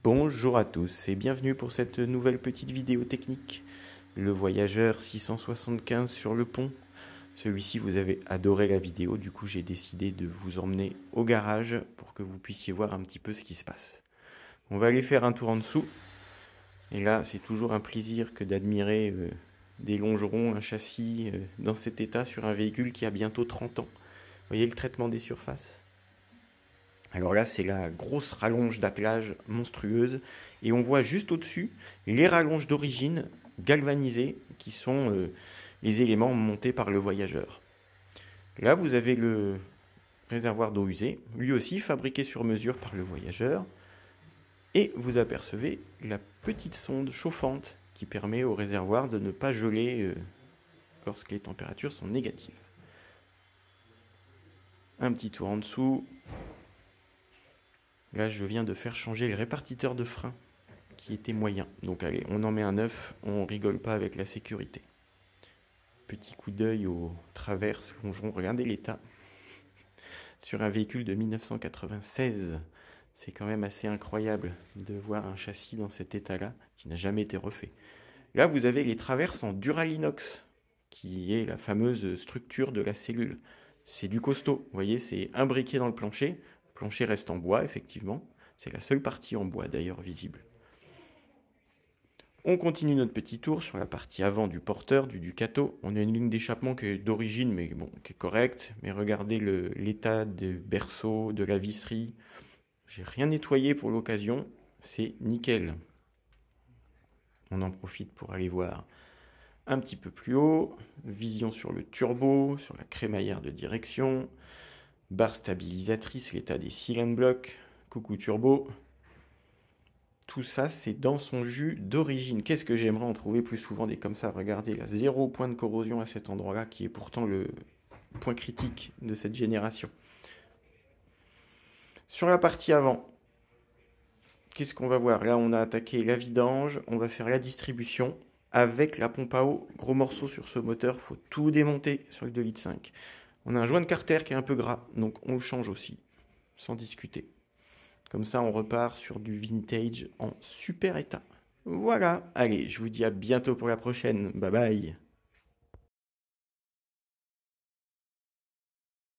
Bonjour à tous et bienvenue pour cette nouvelle petite vidéo technique. Le voyageur 675 sur le pont. Celui-ci, vous avez adoré la vidéo, du coup j'ai décidé de vous emmener au garage pour que vous puissiez voir un petit peu ce qui se passe. On va aller faire un tour en dessous. Et là, c'est toujours un plaisir que d'admirer des longerons, un châssis dans cet état sur un véhicule qui a bientôt 30 ans. Vous voyez le traitement des surfaces? Alors là, c'est la grosse rallonge d'attelage monstrueuse. Et on voit juste au-dessus les rallonges d'origine galvanisées qui sont les éléments montés par le voyageur. Là, vous avez le réservoir d'eau usée, lui aussi fabriqué sur mesure par le voyageur. Et vous apercevez la petite sonde chauffante qui permet au réservoir de ne pas geler lorsque les températures sont négatives. Un petit tour en dessous. Là, je viens de faire changer le répartiteur de frein qui était moyen. Donc allez, on en met un neuf, on rigole pas avec la sécurité. Petit coup d'œil aux traverses, longerons, regardez l'état. Sur un véhicule de 1996, c'est quand même assez incroyable de voir un châssis dans cet état-là qui n'a jamais été refait. Là, vous avez les traverses en Duralinox, qui est la fameuse structure de la cellule. C'est du costaud, vous voyez, c'est imbriqué dans le plancher. Le plancher reste en bois, effectivement. C'est la seule partie en bois, d'ailleurs, visible. On continue notre petit tour sur la partie avant du porteur, du Ducato. On a une ligne d'échappement qui est d'origine, mais bon, qui est correcte. Mais regardez l'état du berceau, de la visserie. J'ai rien nettoyé pour l'occasion. C'est nickel. On en profite pour aller voir un petit peu plus haut. Vision sur le turbo, sur la crémaillère de direction. Barre stabilisatrice, l'état des cylindres blocs. Coucou turbo. Tout ça, c'est dans son jus d'origine. Qu'est-ce que j'aimerais en trouver plus souvent des comme ça? Regardez, là, 0 point de corrosion à cet endroit-là, qui est pourtant le point critique de cette génération. Sur la partie avant, qu'est-ce qu'on va voir? Là, on a attaqué la vidange, on va faire la distribution avec la pompe à eau. Gros morceau sur ce moteur, il faut tout démonter sur le 2,5 litres. On a un joint de carter qui est un peu gras, donc on le change aussi, sans discuter. Comme ça, on repart sur du vintage en super état. Voilà, allez, je vous dis à bientôt pour la prochaine. Bye bye.